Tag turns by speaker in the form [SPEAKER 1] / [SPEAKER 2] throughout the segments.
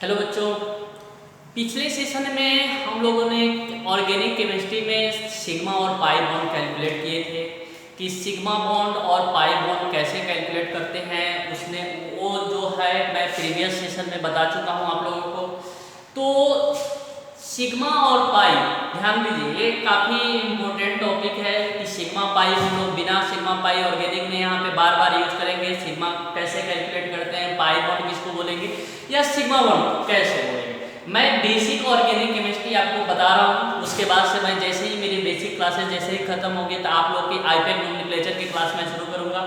[SPEAKER 1] Hello बच्चों, पिछले session में हम लोगों ने ऑर्गेनिक केमिस्ट्री में सिग्मा और पाई बॉन्ड कैलकुलेट किए थे कि सिग्मा बॉन्ड और पाई बॉन्ड कैसे कैलकुलेट करते हैं। उसने वो जो है मैं प्रीवियस सेशन में बता चुका हूं आप लोगों को। तो सिग्मा और पाई ध्यान दीजिए, ये काफ़ी इम्पोर्टेंट टॉपिक है कि सिग्मा पाई हम लोग बिना सिग्मा पाई ऑर्गेनिक में यहाँ पे बार बार यूज करेंगे। सिग्मा कैसे कैलकुलेट करते हैं, पाई बॉन्ड किसको बोलेंगे या सिग्मा बॉन्ड कैसे बोलेंगे। मैं बेसिक ऑर्गेनिक केमिस्ट्री आपको बता रहा हूँ। उसके बाद से मैं जैसे ही मेरी बेसिक क्लासेस जैसे ही खत्म होगी तो आप लोग की आईपैक नोमेनक्लेचर की क्लास में शुरू करूँगा।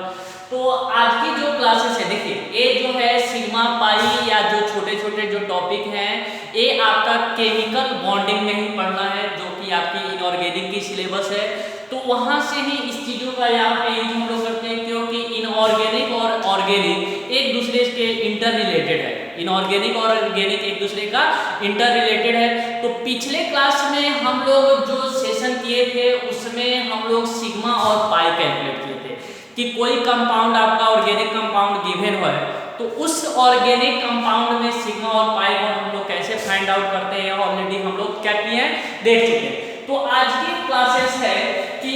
[SPEAKER 1] तो आज की जो क्लासेस है, देखिए ये जो है सिग्मा पाई या जो छोटे छोटे जो टॉपिक हैं ये आपका केमिकल बॉन्डिंग में ही पढ़ना है, जो कि आपकी इनऑर्गेनिक की सिलेबस है। तो वहाँ से ही इस चीज़ों का यहाँ पे यूज हम लोग करते हैं, क्योंकि इनऑर्गेनिक और ऑर्गेनिक एक दूसरे के इंटर रिलेटेड है। इनऑर्गेनिक और ऑर्गेनिक एक दूसरे का इंटर रिलेटेड है। तो पिछले क्लास में हम लोग जो सेशन किए थे उसमें हम लोग सिग्मा और पाई कैलकुलेट किए थे कि कोई कंपाउंड आपका ऑर्गेनिक कंपाउंड गिवन हो तो उस ऑर्गेनिक कंपाउंड में सिग्मा और पाई बॉन्ड हम लोग कैसे फाइंड आउट करते हैं, ऑलरेडी हम लोग क्या किए हैं देख चुके हैं। तो आज की क्लासेस है कि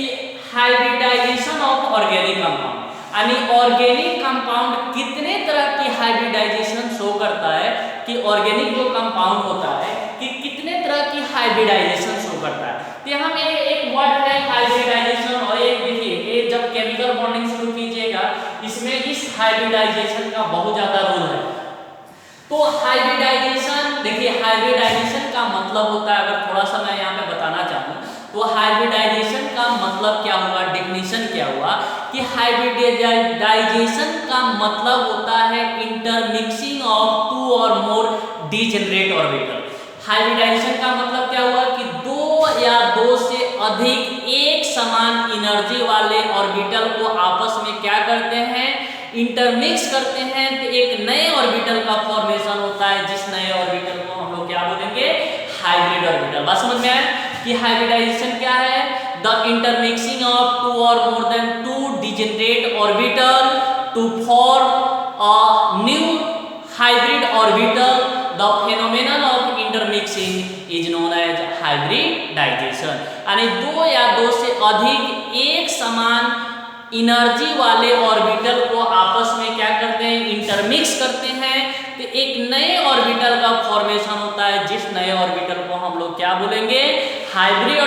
[SPEAKER 1] हाइब्रिडाइजेशन ऑफ ऑर्गेनिक कंपाउंड, यानी ऑर्गेनिक कंपाउंड कितने तरह की हाइब्रिडाइजेशन शो करता है कि ऑर्गेनिक जो कंपाउंड होता है कि कितने तरह की हाइब्रिडाइजेशन शो करता है। तो यहाँ में एक वर्ड है हाइब्रिडाइजेशन, और एक देखिए जब केमिकल बॉन्डिंग शुरू कीजिएगा इसमें इस हाइब्रिडाइजेशन का बहुत ज्यादा रोल है। तो हाइब्रिडाइजेशन देखिए, हाइब्रिडाइजेशन का मतलब होता है, अगर थोड़ा सा मैं यहाँ पे बताना चाहूँ तो हाइब्रिडाइजेशन का मतलब क्या हुआ, डेफिनेशन क्या हुआ कि हाइब्रिडाइजेशन का मतलब होता है इंटरमिक्सिंग ऑफ टू और मोर डीजेनरेट ऑर्बिटल। हाइब्रिडाइजेशन का मतलब क्या हुआ कि दो या दो से अधिक एक समान एनर्जी वाले ऑर्बिटल को आपस में क्या करते हैं, इंटरमिक्स करते हैं, तो एक नए ऑर्बिटल का फॉर्मेशन होता है, जिस नए ऑर्बिटल को हम लोग क्या बोलेंगे, हाइब्रिड ऑर्बिटल। बात समझ में आया कि हाइब्रिडाइजेशन क्या है, द इंटरमिक्सिंग ऑफ टू और more than two degenerate orbital to form a new hybrid orbital. The phenomenon of intermixing is known as hybridisation. यानी दो या दो से अधिक एक समान एनर्जी वाले ऑर्बिटल को आपस में क्या करते हैं, इंटरमिक्स करते हैं, तो एक नए ऑर्बिटल का फॉर्मेशन होता है, जिस नए ऑर्बिटल को हम लोग क्या बोलेंगे, हाइब्रिड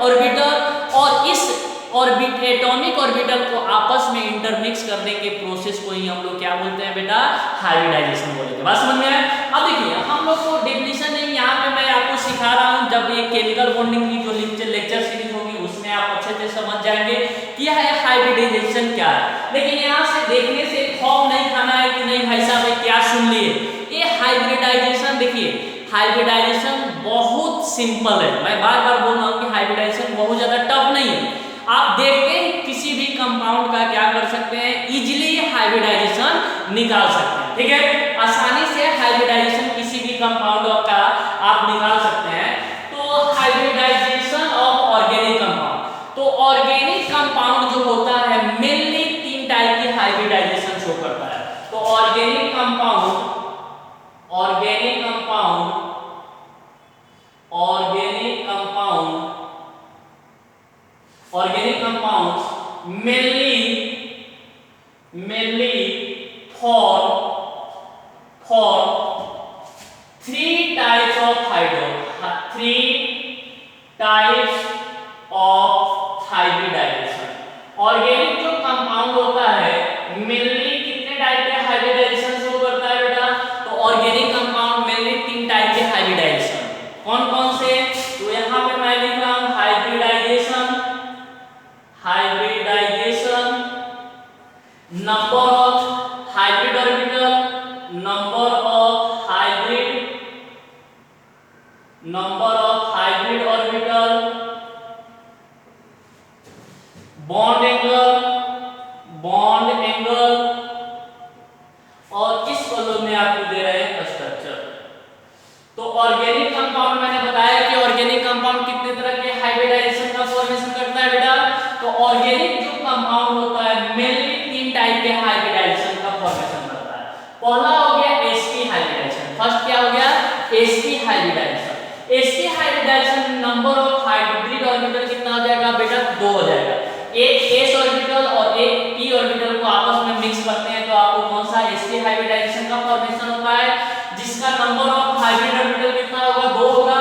[SPEAKER 1] ऑर्बिटल। और इस एटॉमिक ऑर्बिटल को आपस में इंटरमिक्स करने के प्रोसेस को ही हम लोग क्या बोलते हैं बेटा, हाइब्रिडाइजेशन बोलेंगे। बात समझ में आया। अब देखिए हम लोग को डेफिनेशन नहीं यहाँ पे मैं आपको सिखा रहा हूँ, जब ये केमिकल बॉन्डिंग की जो लेक्चर सीरीज होगी उसमें आप अच्छे से समझ जाएंगे कि यह हाइब्रिडाइजेशन क्या है। लेकिन यहाँ से देखने से खौफ नहीं खाना है कि नहीं भाई साहब क्या सुन लिए। ये हाइब्रिडाइजेशन देखिए, हाइब्रिडाइजेशन बहुत सिंपल है। मैं बार बार बोल रहा हूँ कि हाइब्रिडाइजेशन बहुत ज्यादा टफ नहीं है। आप देखते हैं किसी भी कंपाउंड का क्या कर सकते हैं, इजिली हाइब्रिडाइजेशन निकाल सकते हैं। ठीक है, आसानी से हाइब्रिडाइजेशन किसी भी कंपाउंड का आप निकाल सकते हैं। तो हाइब्रिडाइजेशन ऑफ ऑर्गेनिक कंपाउंड, तो ऑर्गेनिक कंपाउंड जो होता है मेनली तीन टाइप की हाइब्रिडाइजेशन शो करता है। तो organic compound mainly for three types of hybridization। Organic जो कंपाउंड होता है मेनली कितने टाइप के हाइब्रिडाइजेशन शो करता है बेटा, तो ऑर्गेनिक कंपाउंड मेनली तीन टाइप के हाइब्रिडाइजेशन। कौन कौन से, तो यहाँ पे मैं लिख रहा हूँ hybridisation, number of hybrid orbital, number of hybrid orbital, bond angle, और इस कॉलम में आपको दे रहे हैं स्ट्रक्चर। तो ऑर्गेनिक कंपाउंड मैंने बताया कि ऑर्गेनिक कंपाउंड कितने तरह के हाइब्रिडाइजेशन का फॉर्मेशन करता है बेटा, तो ऑर्गेनिक जो कंपाउंड होता है मेनली तीन टाइप के हाइब्रिडाइजेशन का फॉर्मेशन करता है। पहला हो गया sp हाइब्रिडाइजेशन, फर्स्ट क्या हो गया hybridisation. sp hybridisation number of hybrid orbital कितना हो जाएगा बेटा 2 हो जाएगा। एक s ऑर्बिटल और एक p ऑर्बिटल को आपस में मिक्स करते हैं तो आपको कौन सा sp हाइब्रिडाइजेशन का फॉर्मेशन होता है, जिसका नंबर ऑफ हाइब्रिड ऑर्बिटल कितना होगा 2 होगा।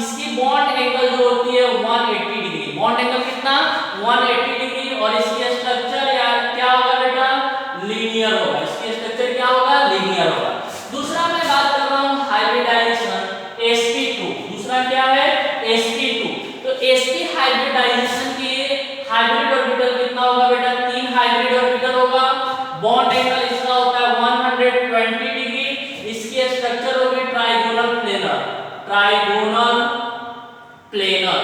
[SPEAKER 1] इसकी बॉन्ड एंगल जो होती है 180 डिग्री, बॉन्ड एंगल कितना 180 डिग्री, और इसकी स्ट्रक्चर या क्या होगा बेटा लीनियर होगा। इसकी स्ट्रक्चर क्या होगा लीनियर होगा। दूसरा मैं बात कर रहा हूं हाइब्रिडाइजेशन sp2। दूसरा क्या है sp2। तो sp हाइब्रिडाइजेशन की हाइब्रिड ऑर्बिटल कितना होगा बेटा 3 हाइब्रिड ऑर्बिटल होगा। बॉन्ड एंगल इसका होता है 120 डिग्री। इसकी स्ट्रक्चर होगी trigonal planar, trigonal planar,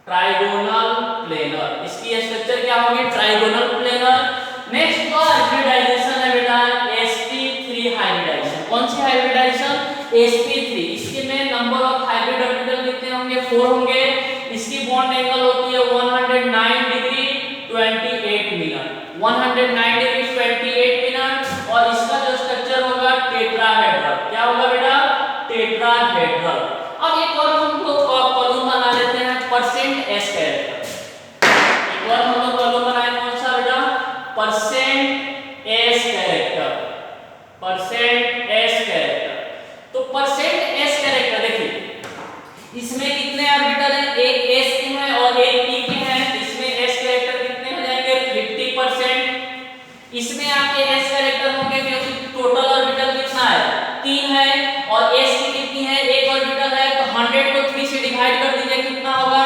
[SPEAKER 1] trigonal planar. इसकी स्ट्रक्चर क्या होगी ट्राइगोनल प्लेनर। नेक्स्ट हाइब्रिडाइजेशन है बेटा sp3 हाइब्रिडाइजेशन। कौन सी हाइब्रिडाइजेशन sp3। इसके में नंबर ऑफ हाइब्रिड ऑर्बिटल कितने होंगे 4 होंगे। इसकी बॉन्ड एंगल होती है 109 डिग्री 28 मिनट, 109 डिग्री 28 मिनट। और इसका जो स्ट्रक्चर होगा टेट्राहेड्रल। क्या होगा बेटा टेट्राहेड्रल। अब एक और हम लोग कॉलम बना लेते हैं परसेंट एस कैरेक्टर। एक और हम लोग कॉलम बनाए कौन सा बेटा percent S character, percent S character. तो परसेंट एस कैरेक्टर देखिए इसमें कितने ऑर्बिटल हैं, एक s के हैं और एक p के हैं। इसमें s कैरेक्टर कितने हो जाएंगे 50%। इसमें आपके s कैरेक्टर होंगे क्योंकि टोटल ऑर्बिटल कितना है 3 है और s की कितनी है एक ऑर्बिटल है, तो 100 को 3 से डिवाइड कर दीजिए कितना होगा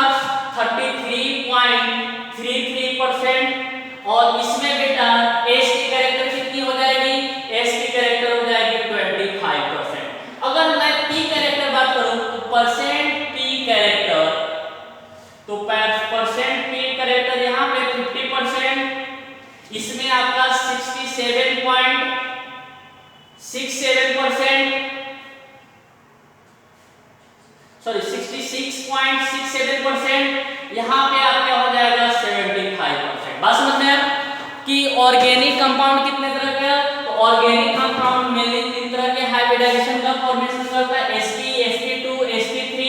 [SPEAKER 1] 33.33%। और इसमें बेटा s की कैरेक्टर कितनी हो जाएगी, s की कैरेक्टर हो जाएगी 25%। अगर मैं p कैरेक्टर बात करूं तो परसेंट p कैरेक्टर, तो परसेंट p कैरेक्टर यहां पे 50%, इसमें आपका 66.67%, यहां पे आपका हो जाएगा 75%। बात समझ में आया कि ऑर्गेनिक कंपाउंड कितने तरह के हैं। तो ऑर्गेनिक कंपाउंड मेनली 3 तरह के हाइब्रिडाइजेशन का फॉर्मेशन करता है sp, sp2, sp3।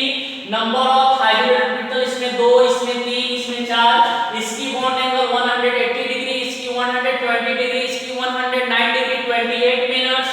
[SPEAKER 1] Number of hybrid orbital इसमें 2, इसमें 3, इसमें 4। इसकी बॉन्ड एंगल 180 डिग्री, इसकी 120 डिग्री, इसकी 109 डिग्री 28 मिनट्स।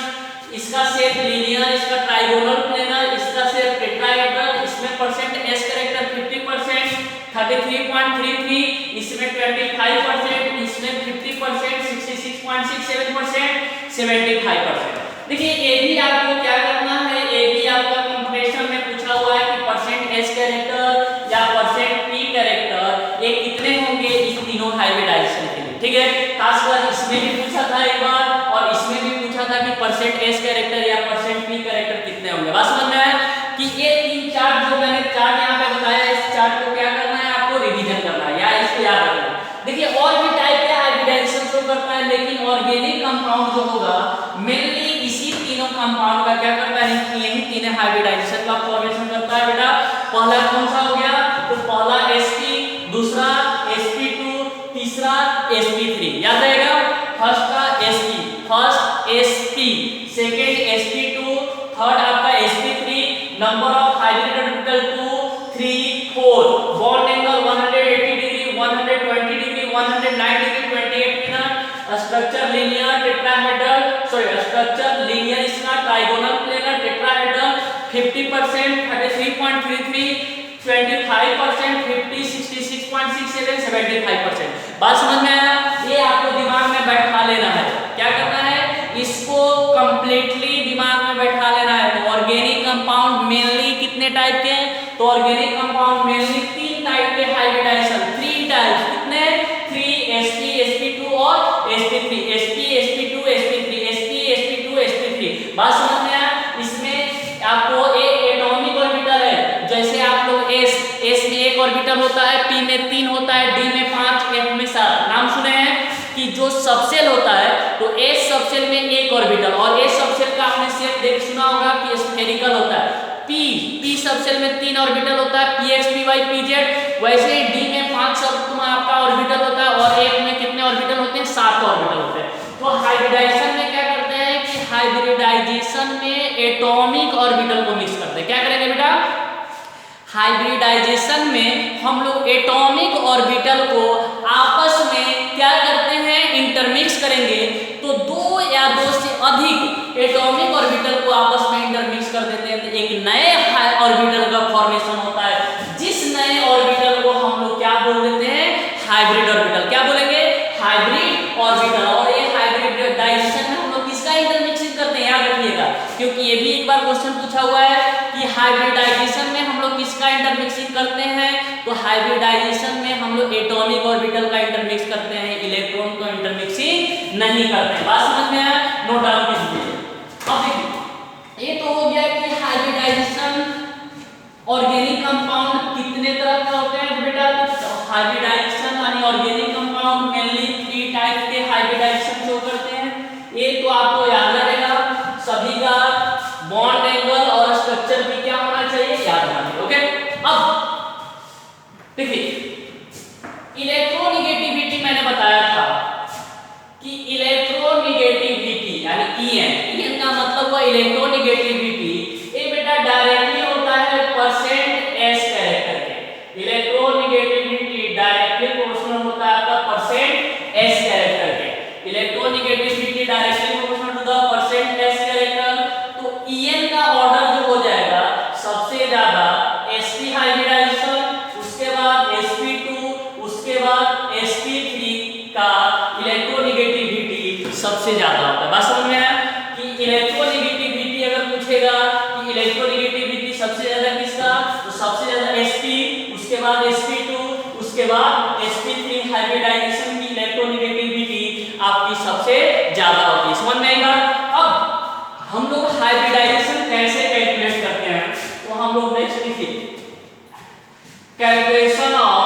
[SPEAKER 1] इसका शेप लीनियर, इसका ट्राइगोनल प्लेनर, इसका शेप टेट्राहेड्रल। इसमें परसेंट s कैरेक्टर 50%, 33.33, इसमें 25%, इसमें 50%, 66.67%, 75%। देखिए ये भी आपको क्या करना है, ये भी आपका कंपटीशन में पूछा हुआ है कि परसेंट s कैरेक्टर या परसेंट p कैरेक्टर ये कितने होंगे इस तीनों हाइब्रिडाइजेशन के लिए। ठीक है, खासकर इसमें भी पूछा था एक बार और इसमें भी पूछा था कि परसेंट s कैरेक्टर या परसेंट p कैरेक्टर कितने होंगे। बात समझ में आया कि ये 3 चार्ट जो मैंने चार्ट यहाँ पे बताया, इस चार्ट को क्या करना है आपको रिवीजन करना है या इसको याद रखना है। देखिए और भी टाइप के हाइब्रिडाइजेशन शो करता है, लेकिन ऑर्गेनिक कंपाउंड जो होगा मेनली इसी तीनों कंपाउंड का क्या करता है, यही तीनों हाइब्रिडाइजेशन का फॉर्मेशन करता है बेटा। पहला कौन सा हो गया, तो पहला sp, दूसरा sp2, तीसरा sp3। याद रहेगा फर्स्ट का sp, first sp, second sp2, third आपका sp3। Number of hybrid orbital 2, 3, 4। Bond angle 180 degree, 120 degree, 109 degree 28 minute. Structure linear tetrahedral, structure linear इसका ट्राइगोनल प्लेनर टेट्राहेड्रल। 50%, 33.33, 25%, 50, 66.67, 75%। बात समझ में आया, ये आपको दिमाग में बैठा लेना है। क्या करना है, इसको कंप्लीटली दिमाग में बैठा लेना है। तो ऑर्गेनिक कंपाउंड मेनली कितने टाइप के हैं, तो ऑर्गेनिक कंपाउंड मेनली 3 टाइप के हाइब्रिडाइजेशन, 3 टाइप कितने 3 sp, sp2 और sp3, sp, sp2, sp3, sp, sp2, sp3। बात समझ में आया। इसमें आपको एक एटॉमिक ऑर्बिटल है, जैसे आप लोग s में एक ऑर्बिटल होता है, p में 3 होता है, d में 5, f में 7। नाम सुने हैं कि जो सबसेल होता है तो s सबसेल में एक ऑर्बिटल, और s सबसेल का आपने शेप देख सुना होगा कि स्फेरिकल होता है। p सबसेल में 3 ऑर्बिटल होता है, px, py, pz। वैसे ही d में 5 सब आपका ऑर्बिटल होता है और f में कितने ऑर्बिटल होते हैं, 7 ऑर्बिटल होते हैं। तो हाइब्रिडाइजेशन में क्या करते हैं कि हाइब्रिडाइजेशन हाइब्रिडाइजेशन में एटॉमिक ऑर्बिटल को मिक्स करते हैं। क्या करेंगे बेटा? हाइब्रिडाइजेशन में हम लोग एटॉमिक ऑर्बिटल को आपस में क्या करते हैं? इंटरमिक्स करेंगे। तो दो या दो से अधिक एटॉमिक ऑर्बिटल को आपस में इंटरमिक्स कर देते हैं तो एक नए ऑर्बिटल का फॉर्मेशन होता है। जिस नए ऑर्बिटल को हम लोग क्या बोल देते हैं? Hybrid orbital. क्या बोलेंगे? Hybrid orbital. और ये हाइब्रिडाइजेशन में हम लोग किसका इंटरमिक्सिंग करते हैं? याद रखिएगा, क्योंकि ये भी एक बार क्वेश्चन पूछा हुआ है कि हाइब्रिडाइजेशन में हम लोग किसका इंटरमिक्सिंग करते हैं? तो हाइब्रिडाइजेशन में हम लोग एटॉमिक ऑर्बिटल का इंटरमिक्स करते हैं, इलेक्ट्रॉन को इंटरमिक्सिंग नहीं करते हैं। बात समझ में आया? नोट डाउन कीजिए। अब देखिए, ये तो हो गया कि हाइब्रिडाइजेशन ऑर्गेनिक कंपाउंड कितने तरह के होते हैं बेटा? हाइब्रिडाइजेशन यानी ऑर्गेनिक कंपाउंड मेनली 3 टाइप के हाइब्रिडाइजेशन शो करते हैं। एक तो आपको याद रहेगा सभी का बॉन्ड एंगल और स्ट्रक्चर भी क्या होना चाहिए? याद रखना। ओके, अब देखिए इलेक्ट्रोनेगेटिविटी मैंने बताया था कि इलेक्ट्रोनेगेटिविटी यानी ईएन का मतलब हुआ इलेक्ट्रोनेगेटिविटी। ये बेटा डायरेक्टली होता है परसेंट एस कैरेक्टर के। इलेक्ट्रोनेगेटिविटी डायरेक्टली प्रोपोर्शनल होता है आपका परसेंट एस कैरेक्टर के। Electronegativity directly proportional to the percent S character. तो ईएन का ऑर्डर जो हो जाएगा सबसे ज्यादा sp हाइब्रिडाइजेशन, उसके बाद sp2, उसके बाद sp3 का इलेक्ट्रोनेगेटिविटी सबसे ज्यादा होता है। बात समझ में आया कि इलेक्ट्रोनेगेटिविटी अगर पूछेगा कि इलेक्ट्रोनेगेटिविटी सबसे ज्यादा किसका? तो सबसे ज्यादा sp, उसके बाद sp2, उसके बाद sp3 हाइब्रिडाइजेशन की इलेक्ट्रोनेगेटिविटी आपकी सबसे ज्यादा होती है। समझ में आई बात? अब हम लोग हाइब्रिडाइजेशन कैसे कैलकुलेट करते हैं? तो हम लोग नेक्स्ट लिखिए calculation of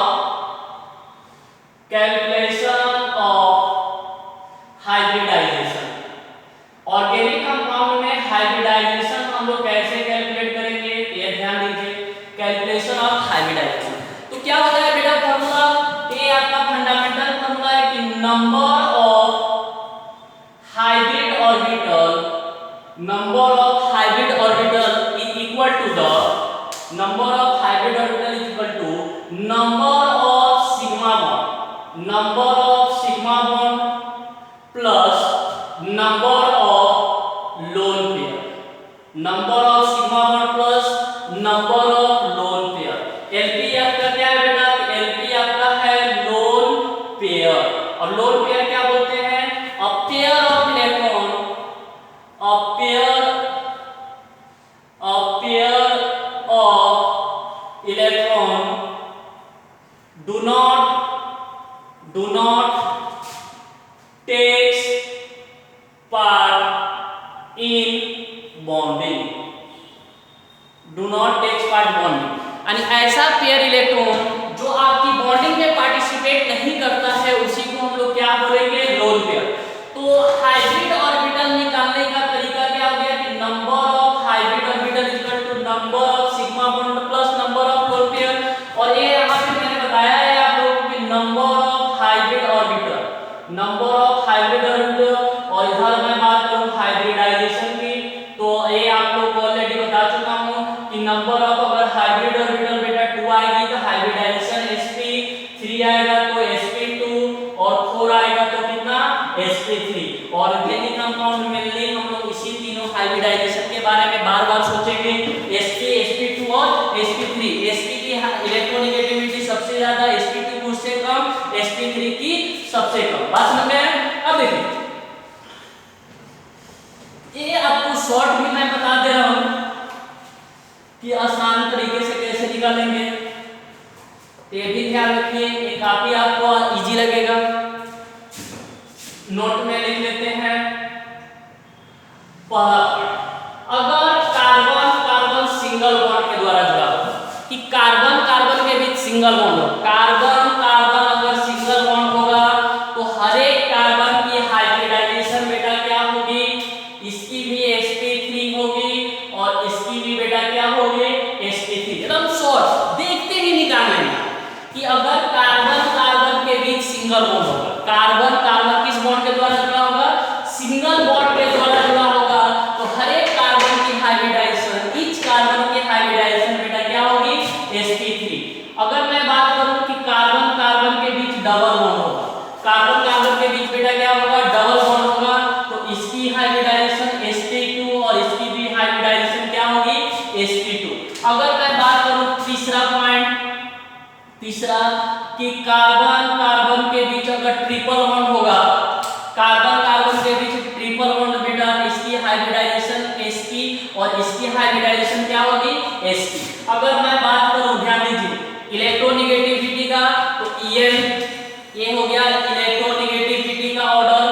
[SPEAKER 1] hybridisation. Organic compound में हाइब्रिडाइजेशन हम लोग कैसे कैलकुलेट करेंगे? ये ध्यान दीजिए, कैलकुलेशन ऑफ हाइब्रिडाइजेशन। तो क्या होता है बेटा फॉर्मूला? ये आपका फंडामेंटल फॉर्मूला है कि number of hybrid orbital is equal to the number of hybrid orbital is equal to number of sigma bond plus number of lone pair। number of sigma bond plus number of lone pair। LP आपका क्या है बेटा? LP आपका है lone pair। और lone pair क्या बोलते हैं? a pair of electron, a pair of electron do not takes part in bonding। do not takes part bonding यानी ऐसा पेयर इलेक्ट्रॉन जो आपकी बॉन्डिंग में पार्टिसिपेट नहीं करता है उसी को हम लोग क्या बोलेंगे? Lone pair. तो हाइब्रिड ऑर्बिटल निकालने का तरीका क्या हो गया कि number of hybrid orbital equal to number of sigma bond plus number of lone pair. और ये यहां पे मैंने बताया है आप लोगों को कि नंबर ऑफ हाइब्रिड ऑर्बिटल और इधर मैं बात करूं हाइब्रिडाइजेशन की तो ये आप लोगों को ऑलरेडी बता चुका हूं कि नंबर ऑफ अगर हाइब्रिड ऑर्बिटल बेटा 2 आएगी तो हाइब्रिडाइजेशन sp3 आएगा तो sp2 और 4 आएगा तो कितना? sp3। ऑर्गेनिक कंपाउंड में ले हम लोग इसी तीनों हाइब्रिडाइजेशन के बारे में बार-बार सोचेंगे। sp, sp2 और sp3। sp की इलेक्ट्रोनेगेटिविटी सबसे ज्यादा, sp2 की उससे कम, sp3 की सबसे कम। बात समझ में आया? अब देखिए ये आपको शॉर्ट भी मैं बता दे रहा हूं कि आसान तरीके से कैसे निकालेंगे। ये भी ध्यान रखिए, ये काफी आपको इजी लगेगा। नोट में लिख लेते हैं पहला अगर कार्बन कार्बन सिंगल बॉन्ड के द्वारा जुड़ा हो कि कार्बन कार्बन के बीच सिंगल बॉन्ड हो। कार्बन कार्बन अगर सिंगल बॉन्ड होगा तो हर एक कार्बन की हाइब्रिडाइजेशन बेटा क्या होगी? इसकी भी sp3 होगी और इसकी भी बेटा क्या होगी? sp3। एकदम शॉर्ट देखते ही निकाल लेंगे कि अगर कार्बन कार्बन के बीच सिंगल बॉन्ड होगा, कार्बन कार्बन किस बॉन्ड के द्वारा जुड़ा होगा? सिंगल बॉन्ड के द्वारा जुड़ा होगा। तो हर एक कार्बन डबल बॉन्ड होगा। कार्बन कार्बन के बीच बेटा क्या होगा, डबल बॉन्ड होगा, तो इसकी हाइब्रिडाइजेशन sp2 और इसकी भी हाइब्रिडाइजेशन क्या होगी, sp2। अगर मैं बात करूं तीसरा पॉइंट, तीसरा कि कार्बन कार्बन के बीच अगर ट्रिपल बॉन्ड होगा, कार्बन कार्बन के बीच ट्रिपल बॉन्ड बेटा, इसकी हाइब्रिडाइजेशन sp और इसकी हाइब्रिडाइजेशन क्या होगी, sp। अगर मैं बात करूं, ध्यान दीजिए, इलेक्ट्रोनेगेटिविटी का, तो En ये हो गया इलेक्ट्रोनेगेटिविटी का ऑर्डर,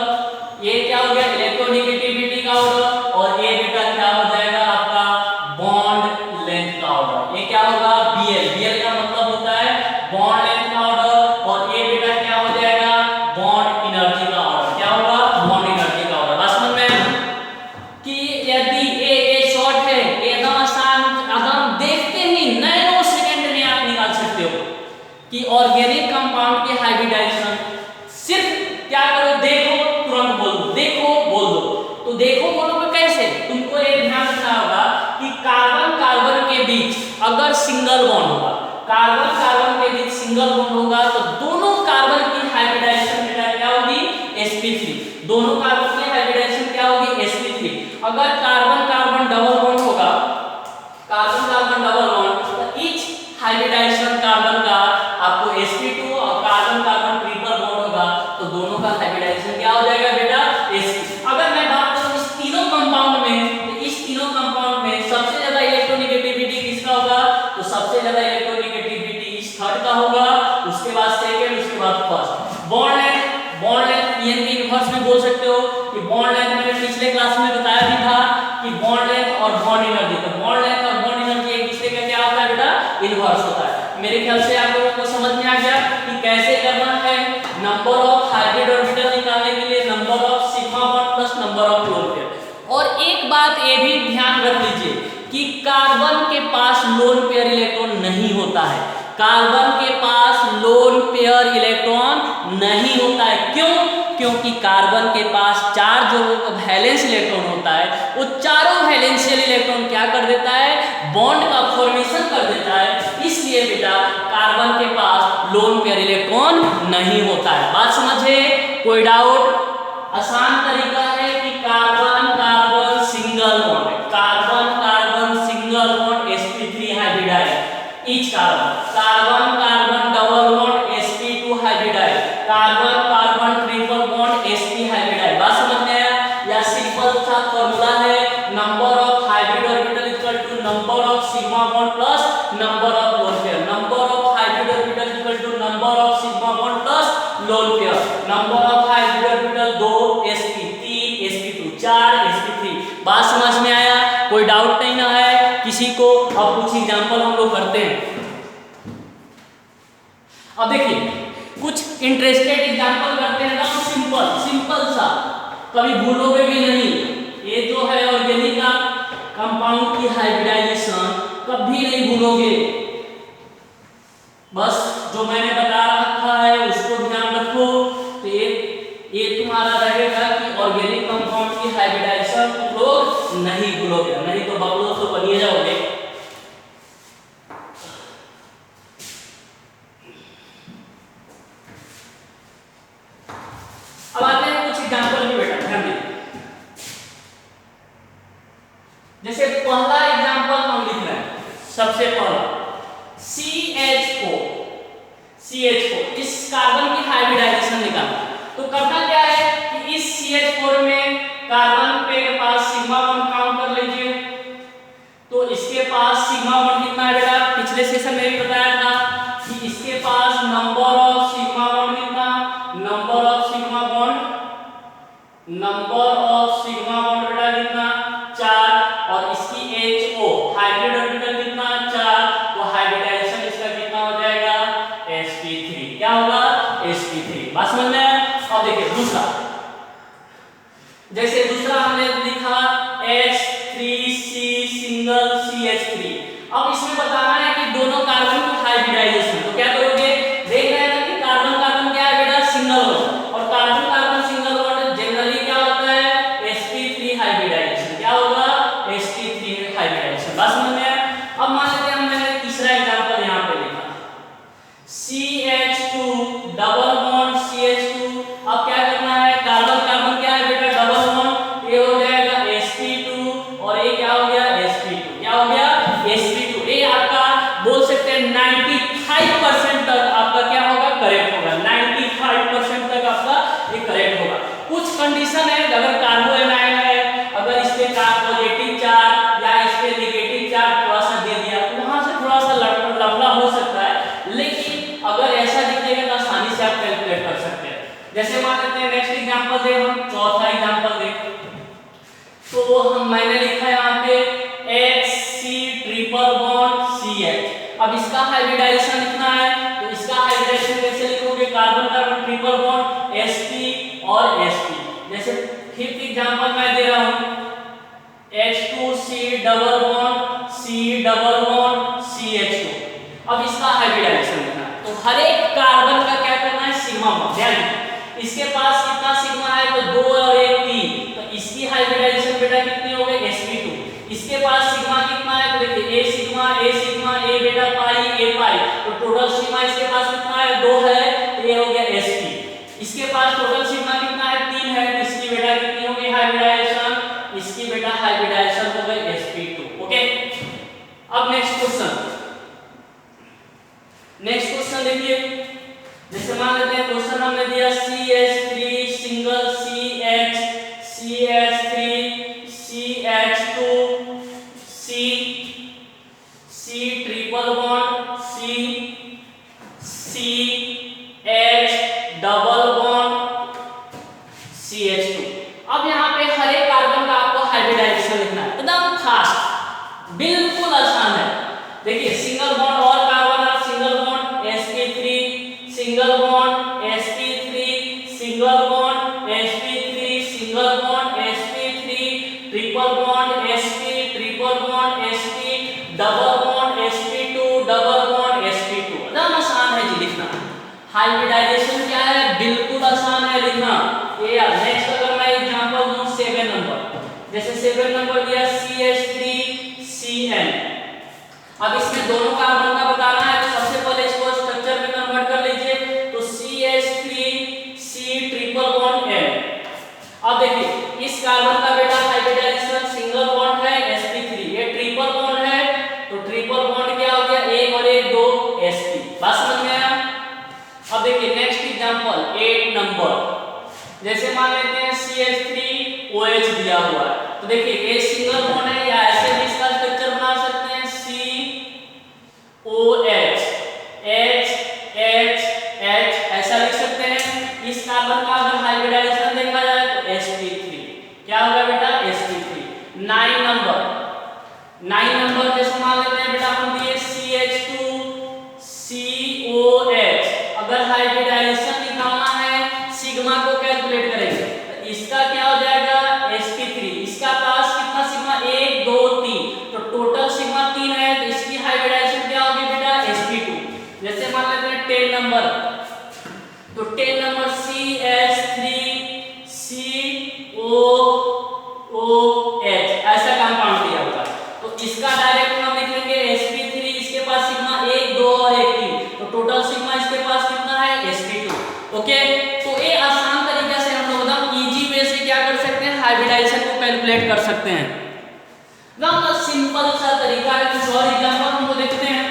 [SPEAKER 1] ये क्या हो गया इलेक्ट्रोनेगेटिविटी का ऑर्डर, और ये बेटा क्या हो जाएगा आपका बॉन्ड लेंथ का ऑर्डर। ये क्या होगा Bl, Bl का मतलब होता है बॉन्ड लेंथ का ऑर्डर, और ये बेटा क्या हो जाएगा बॉन्ड एनर्जी का ऑर्डर। क्या होगा, बॉन्ड एनर्जी का ऑर्डर। बात समझ में कि यदि ये शॉर्ट है, एकदम आसान, एकदम देखते ही नैनो सेकंड में आप निकाल सकते हो कि ऑर्गेनिक कंपाउंड की हाइब्रिडाइजेशन। सिर्फ क्या करो, देखो तुरंत बोल दो, देखो बोल दो। तो देखो बोलोगे कैसे, तुमको ये ध्यान रखना होगा कि कार्बन कार्बन के बीच अगर सिंगल बॉन्ड होगा, कार्बन कार्बन के बीच सिंगल बॉन्ड होगा, तो दोनों कार्बन की हाइब्रिडाइजेशन बेटा क्या होगी, sp3। दोनों कार्बन की हाइब्रिडाइजेशन क्या होगी, sp3। अगर कार्बन कार्बन डबल बॉन्ड होगा, कार्बन कार्बन डबल बॉन्ड, तो ईच हाइब्रिडाइजेशन कार्बन का आपको sp2, और कार्बन कार्बन ट्रिपल बॉन्ड होगा, तो दोनों का हाइब्रिडाइजेशन क्या हो जाएगा बेटा, sp। अगर मैं बात करूं इस तीनों कंपाउंड में, तो इस तीनों कंपाउंड में सबसे ज्यादा इलेक्ट्रोनेगेटिविटी किसका होगा, तो सबसे ज्यादा इलेक्ट्रोनेगेटिविटी इस थर्ड का होगा, उसके बाद सेकंड, उसके बाद first. Bond length, bond length En के इनवर्स में बोल सकते हो कि बॉन्ड लेंथ मैंने पिछले क्लास में बताया भी था कि बॉन्ड लेंथ और बॉन्ड एनर्जी, तो बॉन्ड लेंथ और बॉन्ड एनर्जी एक दूसरे का क्या होता है बेटा, इनवर्स होता है। मेरे ख्याल से आप लोगों को समझ में आ गया कि कैसे करना है। नंबर ऑफ हाइब्रिड ऑर्बिटल निकालने के लिए number of sigma bond plus number of lone pair. और एक बात ये भी ध्यान रख लीजिए कि कार्बन के पास लोन पेयर इलेक्ट्रॉन नहीं होता है, कार्बन के पास लोन पेयर इलेक्ट्रॉन नहीं होता है। क्यों? क्योंकि कार्बन के पास चार जो वैलेंस इलेक्ट्रॉन होता है, वो चारों वैलेंशियल इलेक्ट्रॉन क्या कर देता है, बॉन्ड का फॉर्मेशन कर देता है। इसलिए बेटा कार्बन के पास लोन पेयर इलेक्ट्रॉन नहीं होता है। बात समझे, कोई डाउट? आसान तरीका है कि carbon carbon single bond, carbon carbon single bond sp3 hybridise, each carbon, carbon carbon double bond sp2 hybridise, carbon carbon triple bond sp hybridise. बात समझ में आया? या सिंपल सा फार्मूला है, number of hybrid orbital equal to number of sigma bond plus number of lone pair. Number of hybrid orbital equal to number of sigma bond plus lone pair. Number of hybrid orbital 2 sp, 3 sp2, 4 sp3। बात समझ में आया? कोई doubt नहीं ना है किसी को? अब कुछ एग्जांपल हम लोग करते हैं। अब देखिए कुछ इंटरेस्टेड एग्जांपल करते हैं ना, सिंपल सिंपल सा, कभी भूलोगे भी नहीं। ये जो है ऑर्गेनिक का कंपाउंड की हाइब्रिडाइजेशन कभी नहीं भूलोगे, बस जो मैंने बता रखा है उसको ध्यान रखो। तो ये तुम्हारा रहेगा कि ऑर्गेनिक कंपाउंड की हाइब्रिडाइजेशन तुम लोग नहीं भूलोगे, नहीं तो बबलो तो बनिए जाओगे। अब आते हैं कुछ एग्जांपल भी बेटा, ध्यान दीजिए। जैसे पहला एग्जांपल हम लिख रहे हैं, सबसे पहला CH4, इस कार्बन की हाइब्रिडाइजेशन निकालना। तो करना क्या है कि इस CH4 में कार्बन के पास सिग्मा बॉन्ड काउंट कर लीजिए। तो इसके पास सिग्मा बॉन्ड कितना है बेटा, पिछले सेशन में भी बताया था कि इसके पास नंबर ऑफ सिग्मा बॉन्ड कितना, नंबर ऑफ सिग्मा बॉन्ड बेटा कितना, 4। और इसकी HO हाइब्रिड ऑर्बिटल कितना, 4। तो हाइब्रिडाइजेशन इसका कितना हो जाएगा, sp3। क्या होगा, sp3। बात समझ में आया? अब देखिए दूसरा, जैसे दूसरा हमने लिखा H3C सिंगल CH3। अब इसमें बताना है कि दोनों कार्बन की हाइब्रिडाइजेशन। तो क्या करोगे, देख रहे हैं कि कार्बन कार्बन क्या है बेटा, सिंगल बॉन्ड, और carbon carbon single bond generally क्या होता है, sp3 हाइब्रिडाइजेशन। क्या होगा, sp3 हाइब्रिडाइजेशन। बात समझ में आया? अब मान लेते हैं मैंने तीसरा एग्जांपल यहां पे लिखा CH2 डबल बॉन्ड से आप कैलकुलेट कर सकते हैं। जैसे मान लेते हैं नेक्स्ट एग्जांपल दे, हम चौथा एग्जांपल दें तो मैंने लिखा है यहाँ पे HC ट्रिपल बॉन्ड CH। अब इसका हाइब्रिडाइजेशन लिखना है तो इसका हाइब्रिडाइजेशन कैसे लिखोगे, carbon carbon triple bond Sp और Sp। जैसे फिफ्थ एग्जांपल मैं दे रहा हूँ H2C double bond C double bond CH2। अब इसका हाइब्रिडाइजेशन लिखना है तो हर एक कार्बन का क्या करना है, सिग्मा बॉन्ड। ध्यान इसके पास कितना सिग्मा है तो 2 और 1 3, तो इसकी हाइब्रिडाइजेशन बेटा कितनी हो गई sp2। इसके पास सिग्मा कितना है तो देखिए a सिग्मा a बेटा पाई a पाई, तो टोटल सिग्मा इसके पास कितना है 2 है, तो ये हो गया sp। इसके पास टोटल सिग्मा कितना है 3 है, तो इसकी बेटा कितनी हो गई हाइब्रिडाइजेशन, इसकी बेटा हाइब्रिडाइजेशन हो गई sp2। ओके, अब नेक्स्ट क्वेश्चन देखिए। जैसे मान लेते हैं क्वेश्चन हमने दिया CH3 single CH CH3 CH2 C triple bond CH double bond CH2। अब यहाँ पे हर एक कार्बन का आपको हाइब्रिडाइजेशन लिखना है, एकदम फास्ट, बिल्कुल आसान है। देखिए सिंगल बॉन्ड और कार्बन और single bond sp3 single bond sp3 single bond sp3 single bond sp3 triple bond sp triple bond sp double bond sp2 double bond sp2। एकदम आसान है जी लिखना। हाइब्रिडाइजेशन क्या है, बिल्कुल आसान है लिखना। ये यार नेक्स्ट अगर मैं एग्जांपल दूं 7 नंबर, जैसे 7 नंबर दिया CH3CN। अब इसमें दोनों कार्बन का बताना है तो सबसे पहले इसको स्ट्रक्चर में कन्वर्ट कर लीजिए, तो CH3C ट्रिपल बॉन्ड N। अब देखिए इस कार्बन का बेटा हाइब्रिडाइजेशन सिंगल बॉन्ड है sp3, ये ट्रिपल बॉन्ड है तो ट्रिपल बॉन्ड क्या हो गया 1 और 1 2 sp। बात समझ में आया। अब देखिए नेक्स्ट एग्जांपल 8 नंबर, जैसे मान लेते हैं CH3OH दिया हुआ है, तो देखिए ये सिंगल बॉन्ड है या ऐसे भी इसका स्ट्रक्चर बना सकते हैं COH H H H ऐसा लिख सकते हैं। इस कार्बन का अगर हाइब्रिडाइजेशन देखा जाए तो sp3 क्या होगा बेटा sp3। 9 नंबर जैसे मान लेते हैं बेटा हम दिए CH2COH, अगर हाइब्रिडाइजेशन निकालना है सिग्मा को कैलकुलेट करेंगे तो इसका क्या हो जाएगा sp3। इसका पास कितना सिग्मा 1 2 3, तो टोटल सिग्मा 3 है, तो इसकी हाइब्रिडाइजेशन क्या होगी बेटा sp2। जैसे मान लेते हैं 10 नंबर, तो 10 नंबर CH3COOH ऐसा कंपाउंड दिया हुआ है, तो इसका डायरेक्ट हम लिख लेंगे sp3। इसके पास सिग्मा 1 2 और 1 3, तो टोटल सिग्मा इसके पास कितना है sp2। ओके, तो ये आसान तरीके से हम लोग एकदम इजी वे से क्या कर सकते हैं, हाइब्रिडाइजेशन को कैलकुलेट कर सकते हैं। एकदम सिंपल सा तरीका है। कुछ और एग्जांपल हम लोग देखते हैं।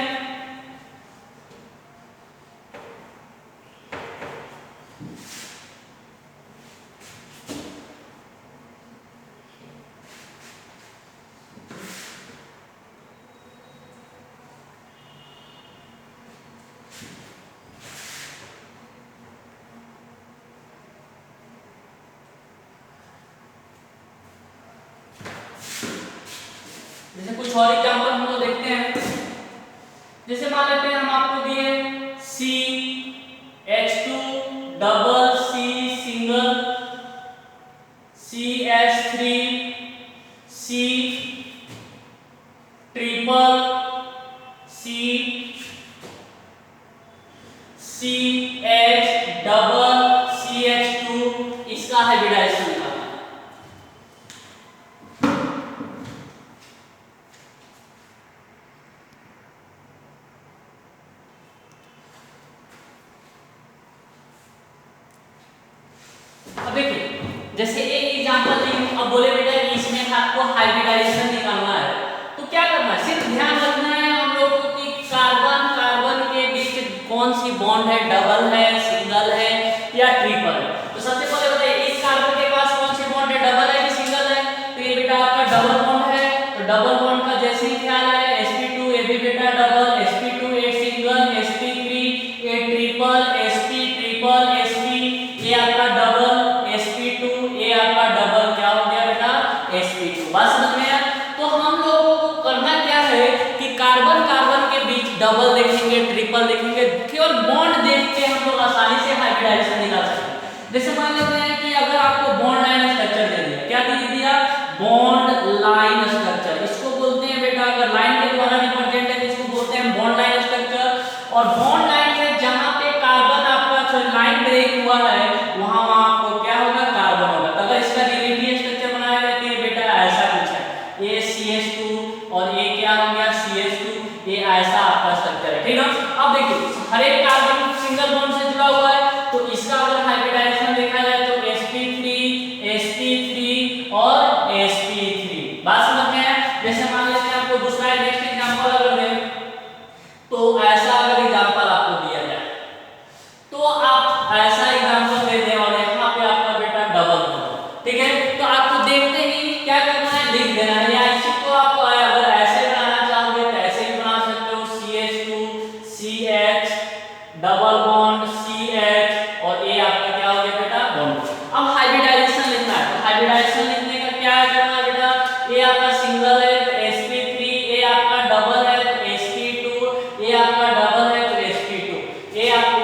[SPEAKER 1] जैसे कुछ और एग्जांपल हम लोग देखते हैं। जैसे मान लेते हैं हम आपको दिए CH2 double C single CH3 C triple C CH double CH2, इसका हाइब्रिडाइजेशन निकालना है। अब देखिए जैसे एक एग्जांपल दी, अब बोले बेटा कि इसमें आपको हाइब्रिडाइजेशन निकालना है, तो क्या करना है, सिर्फ ध्यान रखना है हम लोग को कि कार्बन कार्बन के बीच कौन सी बॉन्ड है, डबल है सिंगल है या ट्रिपल है। तो सबसे पहले बताइए इस कार्बन के पास कौन सी बॉन्ड है, डबल है कि सिंगल है, तो ये बेटा आपका डबल बॉन्ड है। तो डबल बॉन्ड का जैसे ही ख्याल है sp2, ये भी बेटा double, sp2 a single, sp3 A triple, sp triple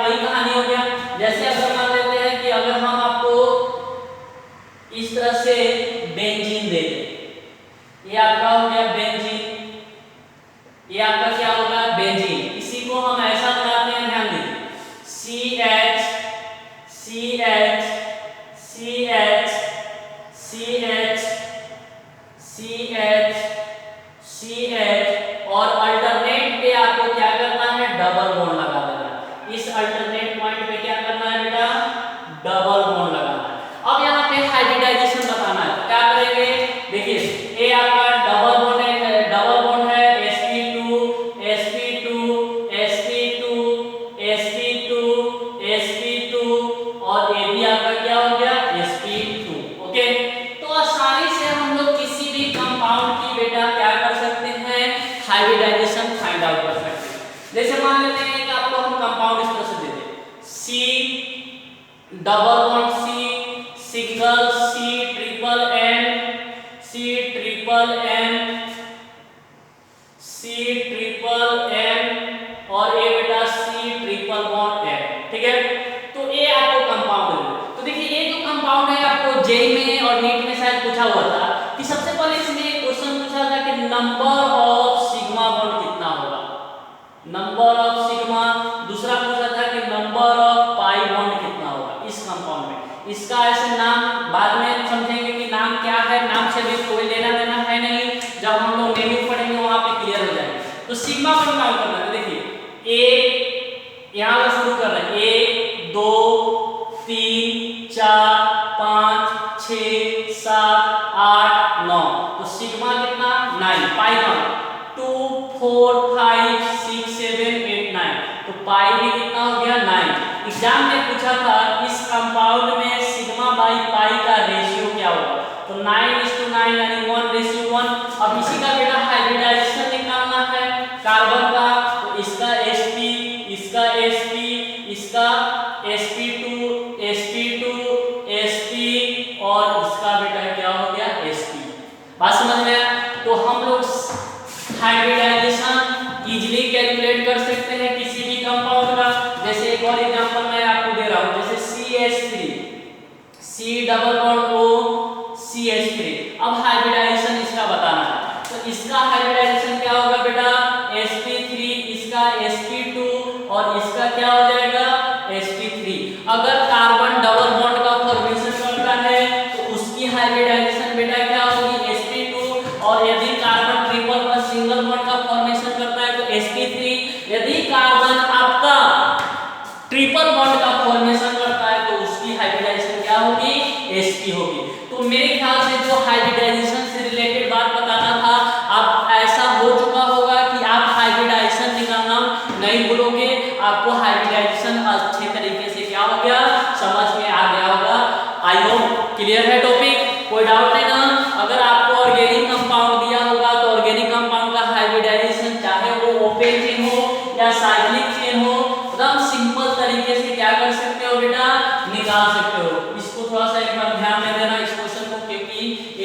[SPEAKER 1] वही कहानी हो गया। जैसे अगर मान लेते हैं कि अगर हम आपको इस तरह से बेंजीन दे दें, ये आपका हो गया बेंजीन, ये आपका क्या होगा बेंजीन। इसी को हम ऐसा बनाते हैं, ध्यान दीजिए, CH CH CH CH CH CH और अल्टरनेट पे आपको क्या करना है, डबल बॉन्ड लगा देना। इस अल्टरनेट पॉइंट पे क्या करना है बेटा, डबल बॉन्ड लगाना है। अब यहाँ पे हाइब्रिडाइजेशन बताना है, तो क्या करेंगे, देखिए ये आपका डबल बॉन्ड है, डबल बॉन्ड है sp2 sp2 sp2 sp2 sp2 और ये भी आपका क्या हो गया sp2। ओके, तो आसानी से हम लोग किसी भी कंपाउंड की बेटा क्या कर सकते हैं, हाइब्रिडाइजेशन फाइंड आउट कर सकते हैं। जैसे मान लेते हैं कि आपको हम कंपाउंड इस तरह से दे दें, C double bond C single C triple N C triple N C triple N और ये बेटा C ट्रिपल बॉन्ड N, ठीक है। तो ये आपको कंपाउंड है। तो देखिए ये जो कंपाउंड है आपको जेई में और नीट में शायद पूछा हुआ था कि सबसे पहले इसमें एक क्वेश्चन पूछा था कि नंबर ऑफ सिग्मा बॉन्ड कितना होगा, नंबर ऑफ सिग्मा। दूसरा पूछा था कि नंबर ऑफ पाई बॉन्ड कितना होगा इस कंपाउंड में। इसका ऐसे नाम बाद में समझेंगे कि नाम क्या है, नाम से भी कोई लेना देना है नहीं, जब हम लोग मेन्यू पढ़ेंगे वहां पे क्लियर हो जाएगा। तो सिग्मा बॉन्ड काउंट करना है, देखिए एक यहां से शुरू कर रहे हैं, 1 2 3 4 5 6 7 8 9, तो सिग्मा कितना 9, पाई का 2 4 5 6 7 8 9, तो पाई भी कितना हो गया 9। एग्जाम में पूछा था इस कंपाउंड में सिग्मा बाई पाई का रेशियो क्या होगा, तो 9:9 यानी 1:1। अब इसी का बेटा हाइब्रिडाइजेशन निकालना है कार्बन का, तो इसका sp इसका sp इसका sp2 sp2 sp और इसका बेटा क्या हो गया sp। बात समझ में आया? तो हम लोग हाइब्रिडाइजेशन इजीली कैलकुलेट कर सकते हैं किसी भी कंपाउंड का। जैसे एक और एग्जांपल मैं आपको दे रहा हूं, जैसे CH3 C double bond O CH3। अब हाइब्रिडाइजेशन इसका बताना है, तो इसका हाइब्रिडाइजेशन क्या होगा बेटा, sp3 इसका sp2 और इसका क्या हो जाएगा sp3। अगर कार्बन डबल बॉन्ड का फॉर्मेशन करता है तो उसकी हाइब्रिडाइजेशन बेटा क्या होगी sp2, और यदि कार्बन ट्रिपल पर सिंगल बॉन्ड का फॉर्मेशन करता है तो sp3। यदि कार्बन आपका ट्रिपल बॉन्ड का फॉर्मेशन करता है तो उसकी हाइब्रिडाइजेशन क्या होगी sp होगी। तो मेरे ख्याल से जो हाइब्रिडाइजेशन से रिलेटेड बात बताना था, अब ऐसा हो चुका होगा कि आप हाइब्रिडाइजेशन निकालना नहीं भूलोगे, आपको हाइब्रिडाइजेशन अच्छे तरीके से क्या हो गया समझ में आ गया होगा। आई होप क्लियर है टॉपिक, कोई डाउट नहीं ना। अगर आपको ऑर्गेनिक कंपाउंड दिया होगा तो ऑर्गेनिक कंपाउंड का हाइब्रिडाइजेशन चाहे वो ओपन चेन हो या साइक्लिक चेन हो, एकदम सिंपल तरीके से क्या कर सकते हो बेटा, निकाल सकते हो। इसको थोड़ा सा एक बार ध्यान में देना इस क्वेश्चन को, क्योंकि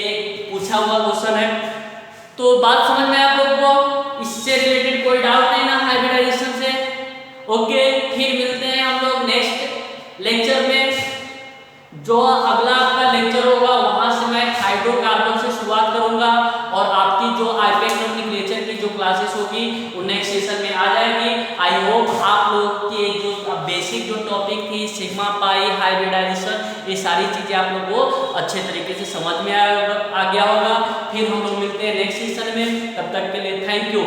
[SPEAKER 1] एक पूछा हुआ क्वेश्चन है। तो बात समझ में आप लोग को, इससे रिलेटेड कोई डाउट नहीं ना हाइब्रिडाइजेशन से। ओके, फिर मिलते हैं हम लोग नेक्स्ट लेक्चर में। जो अगला आपका लेक्चर होगा वहां से मैं हाइड्रोकार्बन से शुरुआत करूंगा, और आपकी जो आईपीएस नोमेनक्लेचर की जो क्लासेस होगी वो नेक्स्ट सेशन में आ जाएगी। आई होप आप लोग के जो बेसिक जो टॉपिक थी सिग्मा पाई हाइब्रिडाइजेशन, ये सारी चीजें आप लोग को अच्छे तरीके से समझ में आ गया होगा। फिर हम लोग मिलते हैं नेक्स्ट सेशन में, तब तक के लिए थैंक यू।